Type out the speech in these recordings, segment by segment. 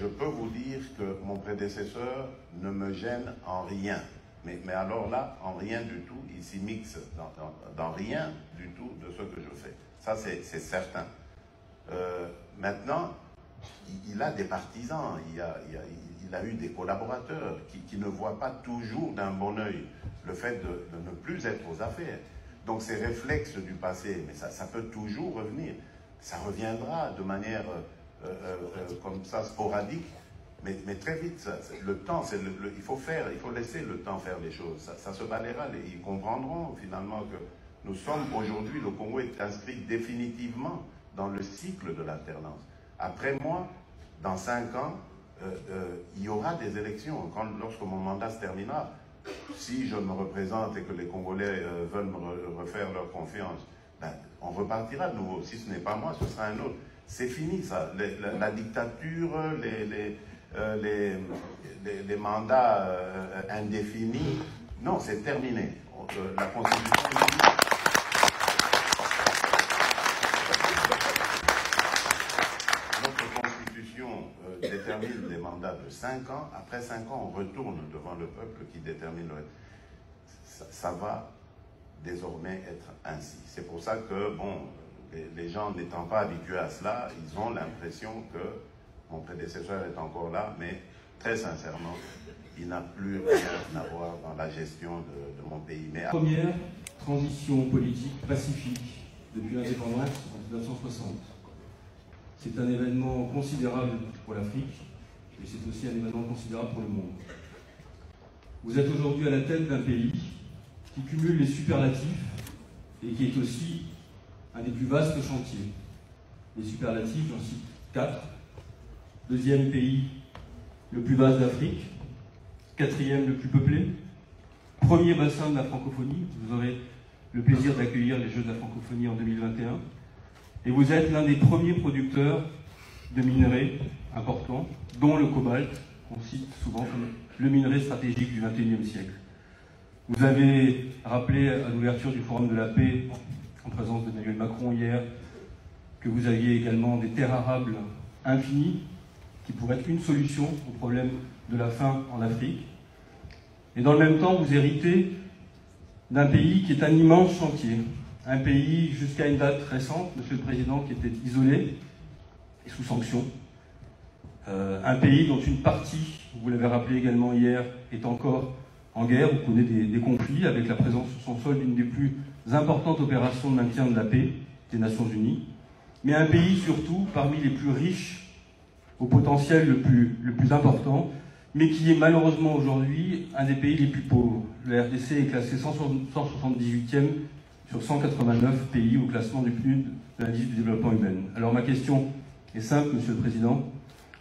je peux vous dire que mon prédécesseur ne me gêne en rien. Mais alors là, en rien du tout, il s'y mixe dans rien du tout de ce que je fais. Ça, c'est certain. Maintenant, il a des partisans, il a eu des collaborateurs qui ne voient pas toujours d'un bon œil le fait de ne plus être aux affaires. Donc ces réflexes du passé, mais ça peut toujours revenir. Ça reviendra de manière comme ça sporadique, mais très vite. Le temps, il faut laisser le temps faire les choses. Ça se balayera, ils comprendront finalement que nous sommes aujourd'hui, le Congo est inscrit définitivement dans le cycle de l'alternance. Après moi, dans 5 ans, il y aura des élections. Lorsque mon mandat se terminera, si je me représente et que les Congolais veulent me refaire leur confiance, ben, on repartira de nouveau. Si ce n'est pas moi, ce sera un autre. C'est fini ça. La dictature, les mandats indéfinis, non, c'est terminé. La Constitution dit... Notre Constitution détermine des mandats de 5 ans. Après 5 ans, on retourne devant le peuple qui détermine le reste. Ça va désormais être ainsi. C'est pour ça que, bon, les gens n'étant pas habitués à cela, ils ont l'impression que mon prédécesseur est encore là, mais très sincèrement, il n'a plus rien à voir dans la gestion de mon pays. Mais... Première transition politique pacifique depuis l'indépendance en 1960. C'est un événement considérable pour l'Afrique et c'est aussi un événement considérable pour le monde. Vous êtes aujourd'hui à la tête d'un pays qui cumule les superlatifs et qui est aussi un des plus vastes chantiers. Les superlatifs, j'en cite 4. Deuxième pays le plus vaste d'Afrique, 4e le plus peuplé, premier bassin de la francophonie. Vous aurez le plaisir d'accueillir les Jeux de la francophonie en 2021. Et vous êtes l'un des premiers producteurs de minerais importants, dont le cobalt, qu'on cite souvent comme le minerai stratégique du XXIe siècle. Vous avez rappelé à l'ouverture du Forum de la paix, en présence d'Emmanuel Macron hier, que vous aviez également des terres arables infinies, qui pourraient être une solution au problème de la faim en Afrique. Et dans le même temps, vous héritez d'un pays qui est un immense chantier. Un pays, jusqu'à une date récente, Monsieur le Président, qui était isolé et sous sanction. Un pays dont une partie, vous l'avez rappelé également hier, est encore en guerre, ou connaît des conflits, avec la présence sur son sol d'une des plus importantes opérations de maintien de la paix des Nations Unies. Mais un pays, surtout, parmi les plus riches, au potentiel le plus important, mais qui est malheureusement aujourd'hui un des pays les plus pauvres. Le RDC est classé 178e sur 189 pays au classement du PNUD de l'indice du développement humain. Alors ma question est simple, Monsieur le Président.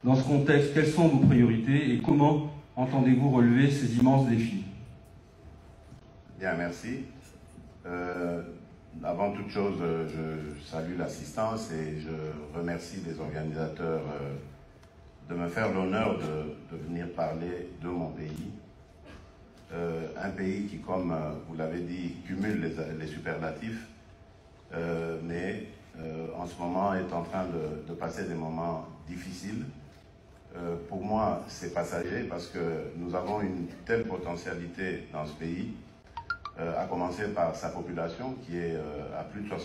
Dans ce contexte, quelles sont vos priorités et comment entendez-vous relever ces immenses défis? Bien, merci. Avant toute chose, je salue l'assistance et je remercie les organisateurs de me faire l'honneur de venir parler de mon pays. Un pays qui, comme vous l'avez dit, cumule les superlatifs, mais en ce moment est en train de passer des moments difficiles. Pour moi, c'est passager parce que nous avons une telle potentialité dans ce pays, à commencer par sa population qui est à plus de 60%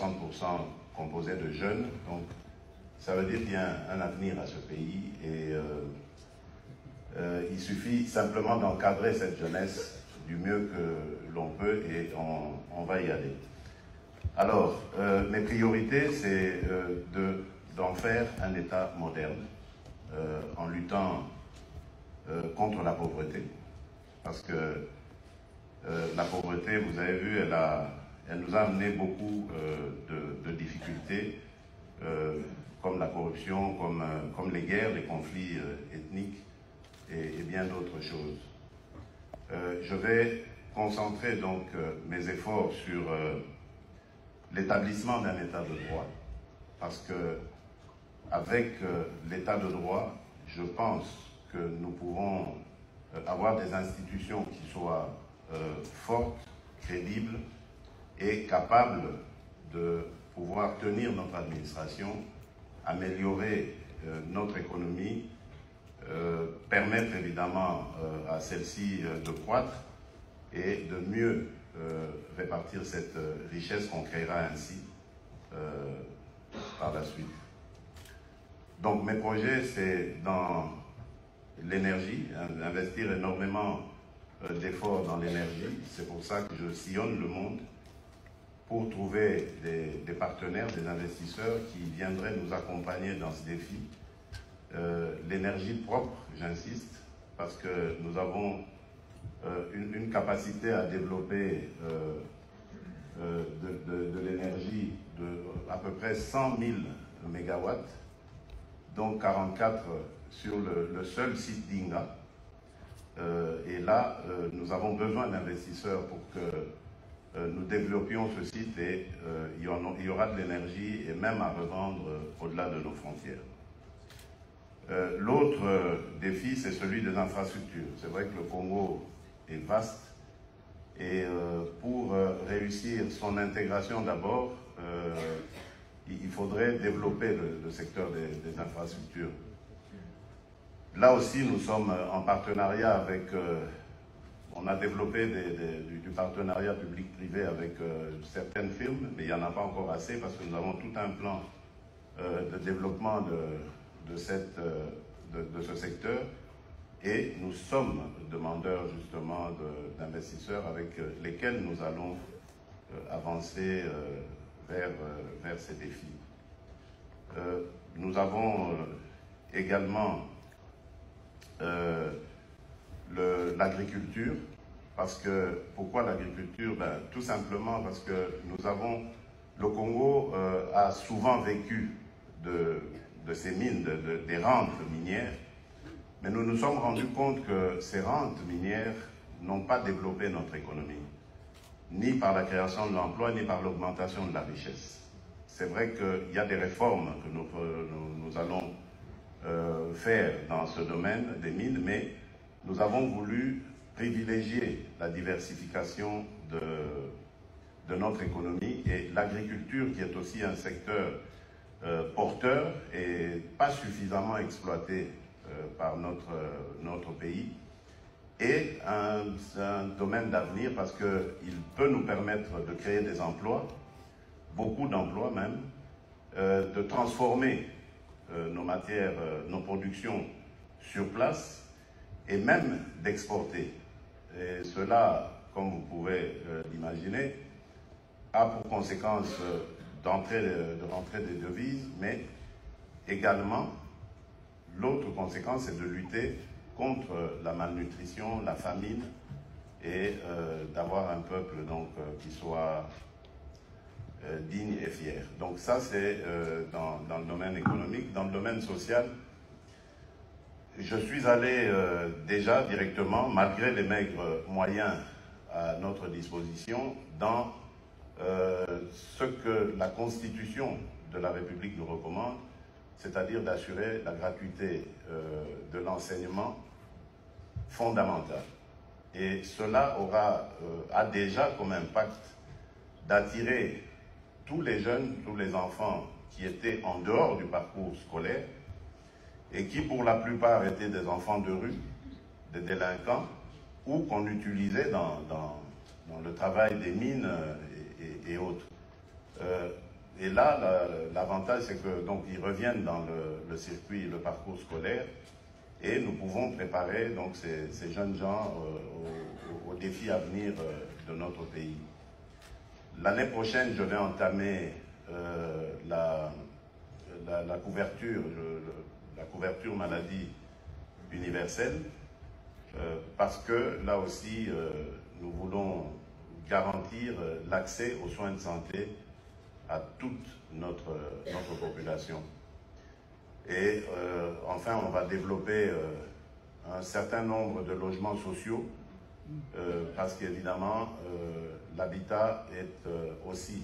composée de jeunes. Donc, ça veut dire qu'il y a un avenir à ce pays et il suffit simplement d'encadrer cette jeunesse du mieux que l'on peut et on va y aller. Alors, mes priorités, c'est d'en faire un État moderne en luttant contre la pauvreté. Parce que la pauvreté, vous avez vu, elle nous a amené beaucoup de difficultés, comme la corruption, comme les guerres, les conflits ethniques et bien d'autres choses. Je vais concentrer donc mes efforts sur l'établissement d'un État de droit, parce que avec l'État de droit, je pense que nous pouvons avoir des institutions qui soient fortes, crédibles et capables de pouvoir tenir notre administration, améliorer notre économie, permettre évidemment à celle-ci de croître et de mieux répartir cette richesse qu'on créera ainsi par la suite. Donc mes projets, c'est dans l'énergie, investir énormément d'efforts dans l'énergie. C'est pour ça que je sillonne le monde pour trouver des partenaires, des investisseurs qui viendraient nous accompagner dans ce défi. L'énergie propre, j'insiste, parce que nous avons une capacité à développer de l'énergie de à peu près 100 000 mégawatts, donc 44 sur le seul site d'Inga. Et là, nous avons besoin d'investisseurs pour que nous développions ce site et il y aura de l'énergie et même à revendre au-delà de nos frontières. L'autre défi, c'est celui des infrastructures. C'est vrai que le Congo est vaste et pour réussir son intégration d'abord, il faudrait développer le secteur des infrastructures. Là aussi, nous sommes en partenariat avec... on a développé du partenariat public-privé avec certaines firmes, mais il n'y en a pas encore assez parce que nous avons tout un plan de développement de ce secteur et nous sommes demandeurs justement d'investisseurs avec lesquels nous allons avancer vers ces défis. Nous avons également l'agriculture, parce que, pourquoi l'agriculture? Tout simplement parce que le Congo a souvent vécu de ces mines, des rentes minières, mais nous nous sommes rendus compte que ces rentes minières n'ont pas développé notre économie, ni par la création de l'emploi, ni par l'augmentation de la richesse. C'est vrai qu'il y a des réformes que nous allons faire dans ce domaine des mines, mais nous avons voulu privilégier la diversification de notre économie et l'agriculture, qui est aussi un secteur porteur et pas suffisamment exploité par notre pays, est un domaine d'avenir parce qu'il peut nous permettre de créer des emplois, beaucoup d'emplois même, de transformer nos matières, nos productions sur place et même d'exporter. Et cela, comme vous pouvez l'imaginer, a pour conséquence de rentrer des devises, mais également, l'autre conséquence, c'est de lutter contre la malnutrition, la famine, et d'avoir un peuple donc, qui soit digne et fier. Donc ça, c'est dans le domaine économique. Dans le domaine social, je suis allé déjà directement, malgré les maigres moyens à notre disposition, dans ce que la Constitution de la République nous recommande, c'est-à-dire d'assurer la gratuité de l'enseignement fondamental. Et cela a déjà comme impact d'attirer tous les jeunes, tous les enfants qui étaient en dehors du parcours scolaire et qui pour la plupart étaient des enfants de rue, des délinquants, ou qu'on utilisait dans le travail des mines et autres. Et là, l'avantage, c'est que donc ils reviennent dans le circuit, le parcours scolaire, et nous pouvons préparer donc ces jeunes gens aux défis à venir de notre pays. L'année prochaine, je vais entamer la couverture maladie universelle, parce que là aussi, nous voulons garantir l'accès aux soins de santé à toute notre population. Et enfin, on va développer un certain nombre de logements sociaux, parce qu'évidemment, l'habitat est aussi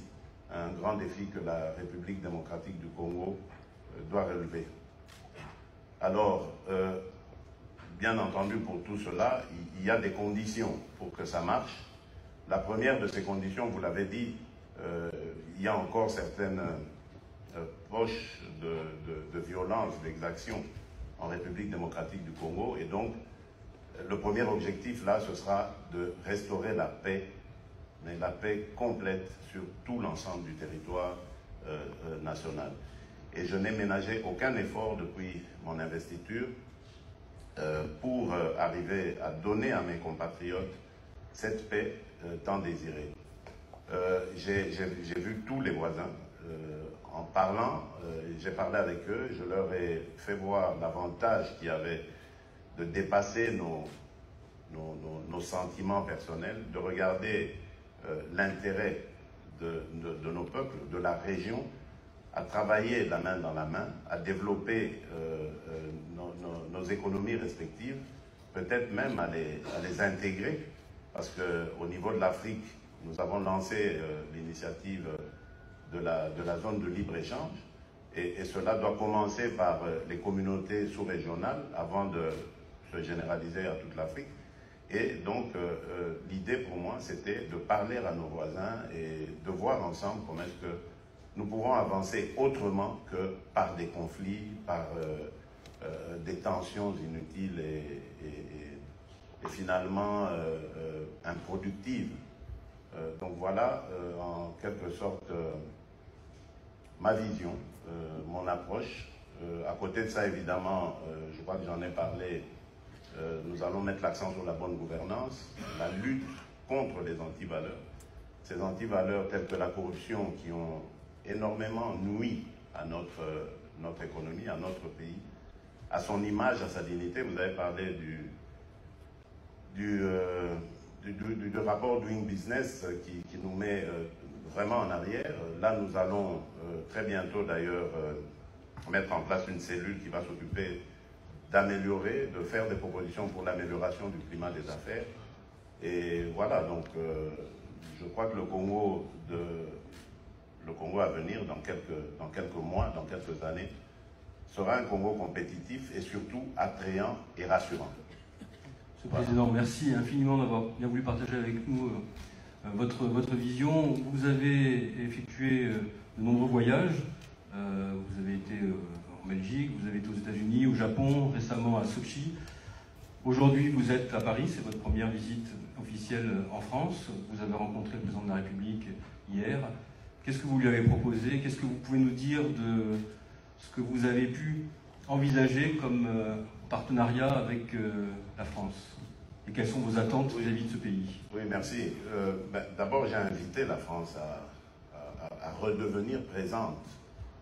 un grand défi que la République démocratique du Congo doit relever. Alors, bien entendu, pour tout cela, il y a des conditions pour que ça marche. La première de ces conditions, vous l'avez dit, il y a encore certaines poches de violence, d'exaction en République démocratique du Congo. Et donc, le premier objectif, là, ce sera de restaurer la paix, mais la paix complète sur tout l'ensemble du territoire national. Et je n'ai ménagé aucun effort depuis mon investiture pour arriver à donner à mes compatriotes cette paix tant désirée. J'ai vu tous les voisins. En parlant, j'ai parlé avec eux, je leur ai fait voir l'avantage qu'il y avait de dépasser nos sentiments personnels, de regarder l'intérêt de nos peuples, de la région, à travailler la main dans la main, à développer nos économies respectives, peut-être même à les intégrer, parce qu'au niveau de l'Afrique, nous avons lancé l'initiative de la zone de libre-échange, et cela doit commencer par les communautés sous-régionales avant de se généraliser à toute l'Afrique. Et donc, l'idée pour moi, c'était de parler à nos voisins et de voir ensemble comment est-ce que nous pouvons avancer autrement que par des conflits, par des tensions inutiles et finalement improductives. Donc voilà, en quelque sorte, ma vision, mon approche. À côté de ça, évidemment, je crois que j'en ai parlé, nous allons mettre l'accent sur la bonne gouvernance, la lutte contre les antivaleurs. Ces antivaleurs telles que la corruption qui ont énormément nui à notre économie, à notre pays, à son image, à sa dignité. Vous avez parlé du rapport Doing Business qui nous met vraiment en arrière. Là, nous allons très bientôt d'ailleurs mettre en place une cellule qui va s'occuper d'améliorer, de faire des propositions pour l'amélioration du climat des affaires. Et voilà, donc je crois que le Congo à venir, dans quelques mois, dans quelques années, sera un Congo compétitif et surtout attrayant et rassurant. Monsieur le Président, merci infiniment d'avoir bien voulu partager avec nous votre vision. Vous avez effectué de nombreux voyages. Vous avez été en Belgique, vous avez été aux États-Unis, au Japon, récemment à Sochi. Aujourd'hui, vous êtes à Paris, c'est votre première visite officielle en France. Vous avez rencontré le président de la République hier. Qu'est-ce que vous lui avez proposé? Qu'est-ce que vous pouvez nous dire de ce que vous avez pu envisager comme partenariat avec la France? Et quelles sont vos attentes vis-à-vis de ce pays? Oui, merci. D'abord, j'ai invité la France à redevenir présente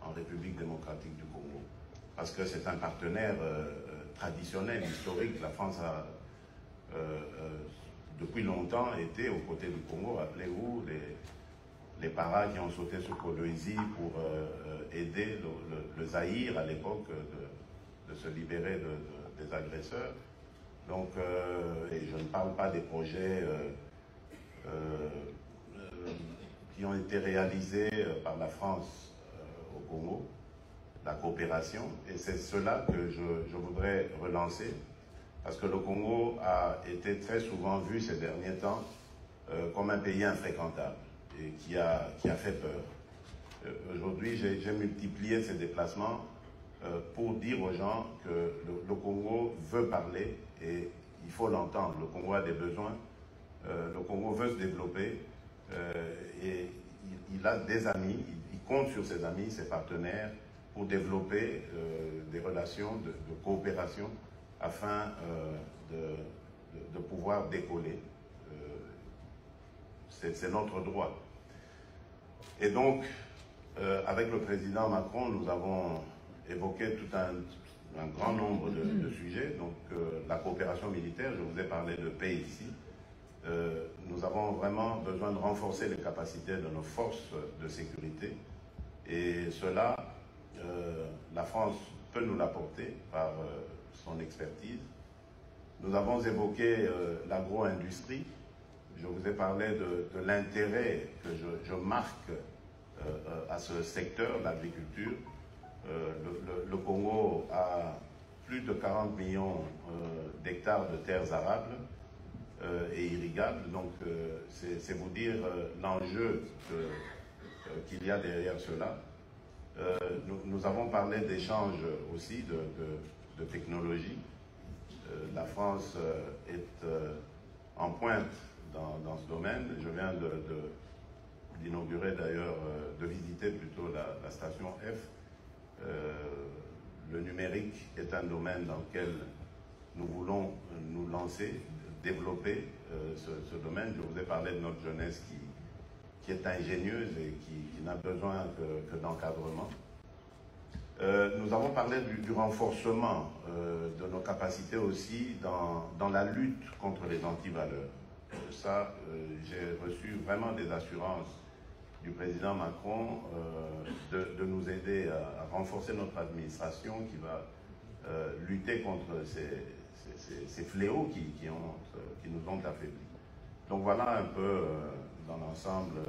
en République démocratique du Congo, parce que c'est un partenaire traditionnel, historique. La France a depuis longtemps été aux côtés du Congo. Rappelez-vous les paras qui ont sauté sur Kolwezi pour aider le Zaïre à l'époque de se libérer des agresseurs. Donc, et je ne parle pas des projets qui ont été réalisés par la France au Congo, la coopération, et c'est cela que je voudrais relancer, parce que le Congo a été très souvent vu ces derniers temps comme un pays infréquentable et qui a fait peur. Aujourd'hui, j'ai multiplié ces déplacements pour dire aux gens que le Congo veut parler et il faut l'entendre. Le Congo a des besoins, le Congo veut se développer et il a des amis, il compte sur ses amis, ses partenaires pour développer des relations de coopération afin de pouvoir décoller. C'est notre droit. Et donc, avec le président Macron, nous avons évoqué tout un grand nombre de sujets. Donc, la coopération militaire, je vous ai parlé de paix ici. Nous avons vraiment besoin de renforcer les capacités de nos forces de sécurité. Et cela, la France peut nous l'apporter par son expertise. Nous avons évoqué l'agro-industrie. Je vous ai parlé de l'intérêt que je marque à ce secteur, l'agriculture. Le Congo a plus de 40 millions d'hectares de terres arables et irrigables. Donc, c'est vous dire l'enjeu qu'il y a derrière cela. Nous avons parlé d'échanges aussi, de technologie. La France est en pointe dans ce domaine. Je viens d'inaugurer d'ailleurs, de visiter plutôt la station F. Le numérique est un domaine dans lequel nous voulons nous lancer, développer ce domaine. Je vous ai parlé de notre jeunesse qui est ingénieuse et qui n'a besoin que d'encadrement. Nous avons parlé du renforcement de nos capacités aussi dans la lutte contre les antivaleurs. Ça, j'ai reçu vraiment des assurances du président Macron de nous aider à renforcer notre administration qui va lutter contre ces fléaux qui nous ont affaiblis. Donc voilà un peu dans l'ensemble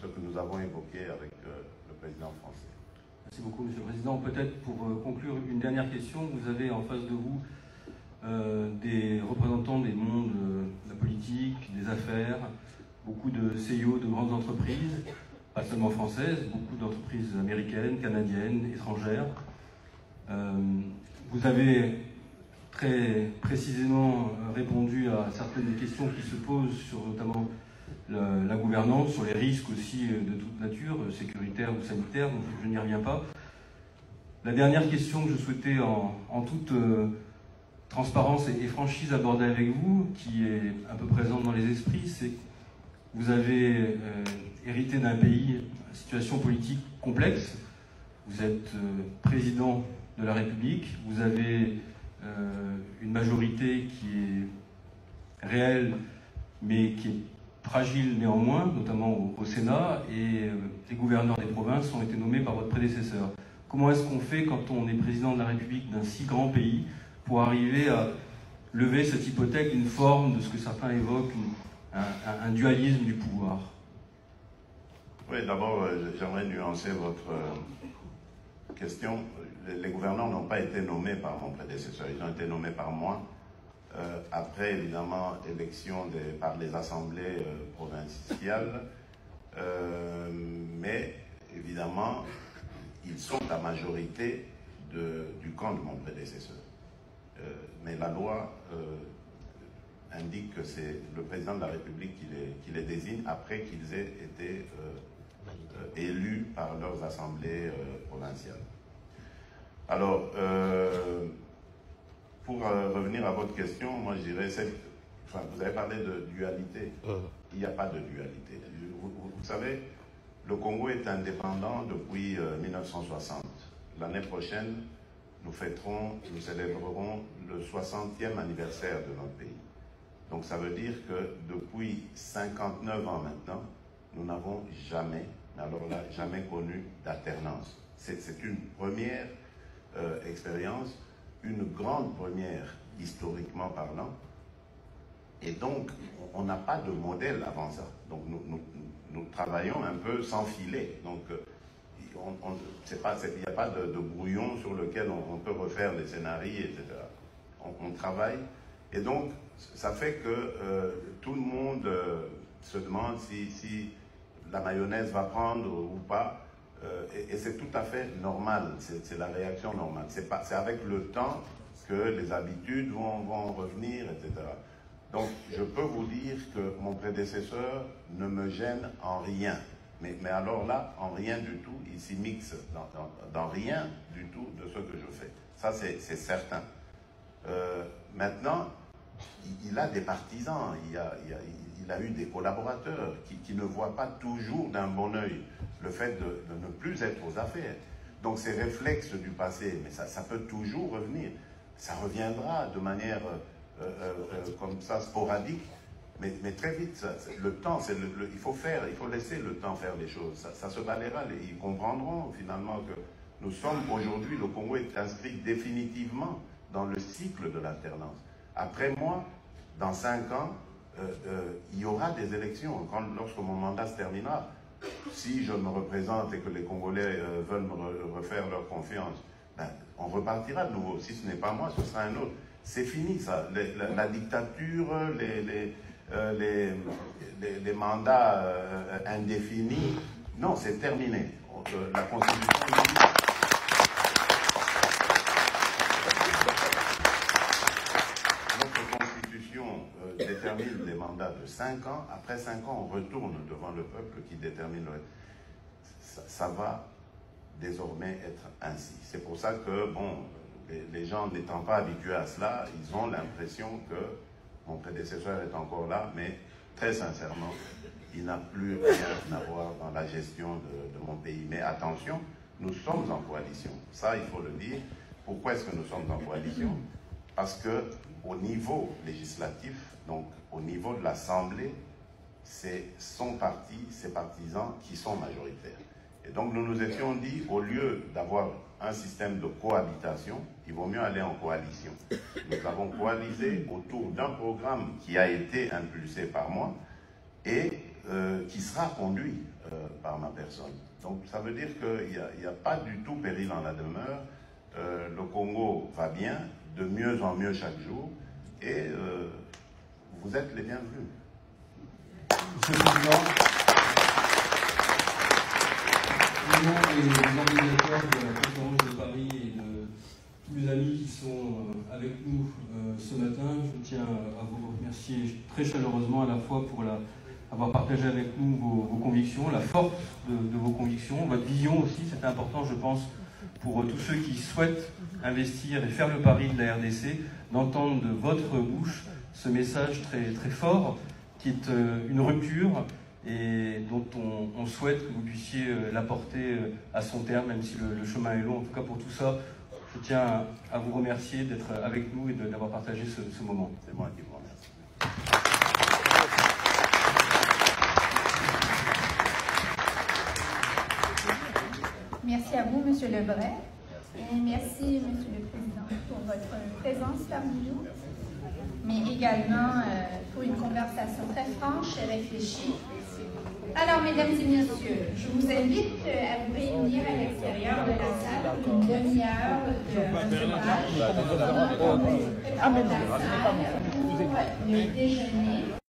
ce que nous avons évoqué avec le président français. Merci beaucoup, Monsieur le Président. Peut-être pour conclure, une dernière question. Vous avez en face de vous des représentants des mondes de la politique, des affaires, beaucoup de CEO de grandes entreprises, pas seulement françaises, beaucoup d'entreprises américaines, canadiennes, étrangères. Vous avez très précisément répondu à certaines des questions qui se posent sur notamment la gouvernance, sur les risques aussi de toute nature, sécuritaire ou sanitaire, donc je n'y reviens pas. La dernière question que je souhaitais en toute transparence et franchise aborder avec vous, qui est un peu présente dans les esprits, c'est que vous avez hérité d'un pays à situation politique complexe. Vous êtes président de la République, vous avez une majorité qui est réelle, mais qui est fragile néanmoins, notamment au Sénat, et les gouverneurs des provinces ont été nommés par votre prédécesseur. Comment est-ce qu'on fait quand on est président de la République d'un si grand pays pour arriver à lever cette hypothèque d'une forme de ce que certains évoquent, un dualisme du pouvoir? Oui, d'abord, j'aimerais nuancer votre question. Les gouverneurs n'ont pas été nommés par mon prédécesseur, ils ont été nommés par moi. Après, évidemment, élection par les assemblées provinciales, mais évidemment, ils sont la majorité du camp de mon prédécesseur. Mais la loi indique que c'est le président de la République qui les désigne après qu'ils aient été élus par leurs assemblées provinciales. Alors, pour revenir à votre question, moi je dirais, vous avez parlé de dualité. Il n'y a pas de dualité. Vous savez, le Congo est indépendant depuis 1960. L'année prochaine, nous célébrerons le 60e anniversaire de notre pays. Donc ça veut dire que depuis 59 ans maintenant, nous n'avons jamais, alors là, jamais connu d'alternance. C'est une première expérience, une grande première historiquement parlant, et donc on n'a pas de modèle avant ça. Donc nous travaillons un peu sans filet. Donc il n'y a pas de brouillon sur lequel on peut refaire les scénarios, etc. On travaille, et donc ça fait que tout le monde se demande si la mayonnaise va prendre ou pas. Et c'est tout à fait normal, c'est la réaction normale. C'est avec le temps que les habitudes vont revenir, etc. Donc, je peux vous dire que mon prédécesseur ne me gêne en rien. Mais alors là, en rien du tout, il s'y mixe dans rien du tout de ce que je fais. Ça, c'est certain. Maintenant, il a des partisans, il a eu des collaborateurs qui ne voient pas toujours d'un bon œil le fait de ne plus être aux affaires. Donc ces réflexes du passé, mais ça peut toujours revenir. Ça reviendra de manière comme ça sporadique, mais très vite. Le temps, il faut laisser le temps faire les choses. Ça se balayera. Ils comprendront finalement que nous sommes aujourd'hui, le Congo est inscrit définitivement dans le cycle de l'alternance. Après moi, dans 5 ans, il y aura des élections. Lorsque mon mandat se terminera, si je me représente et que les Congolais veulent me refaire leur confiance, ben, on repartira de nouveau. Si ce n'est pas moi, ce sera un autre. C'est fini ça. La dictature, les mandats indéfinis, non, c'est terminé. La Constitution dit... détermine des mandats de 5 ans. Après 5 ans, on retourne devant le peuple qui détermine le... Ça va désormais être ainsi. C'est pour ça que, bon, les gens n'étant pas habitués à cela, ils ont l'impression que mon prédécesseur est encore là, mais très sincèrement, il n'a plus rien à voir dans la gestion de mon pays. Mais attention, nous sommes en coalition. Ça, il faut le dire. Pourquoi est-ce que nous sommes en coalition? Parce que au niveau législatif, donc au niveau de l'Assemblée, c'est son parti, ses partisans qui sont majoritaires. Et donc nous nous étions dit, au lieu d'avoir un système de cohabitation, il vaut mieux aller en coalition. Nous avons coalisé autour d'un programme qui a été impulsé par moi et qui sera conduit par ma personne. Donc ça veut dire qu'il n'y a pas du tout péril en la demeure. Le Congo va bien, de mieux en mieux chaque jour, et vous êtes les bienvenus. Monsieur le Président, au nom des organisateurs de la conférence de Paris et de tous les amis qui sont avec nous ce matin, je tiens à vous remercier très chaleureusement à la fois pour avoir partagé avec nous vos convictions, la force de vos convictions, votre vision aussi. C'est important, je pense, pour tous ceux qui souhaitent investir et faire le pari de la RDC, d'entendre de votre bouche ce message très, très fort, qui est une rupture et dont on souhaite que vous puissiez l'apporter à son terme, même si le chemin est long. En tout cas, pour tout ça, je tiens à vous remercier d'être avec nous et d'avoir partagé ce moment. C'est moi qui vous remercie. Merci à vous, Monsieur Lebret. Et merci, Monsieur le Président, pour votre présence parmi nous, mais également pour une conversation très franche et réfléchie. Alors, mesdames et messieurs, je vous invite à vous réunir à l'extérieur de la salle pour une demi-heure de recevage dans la salle pour le déjeuner.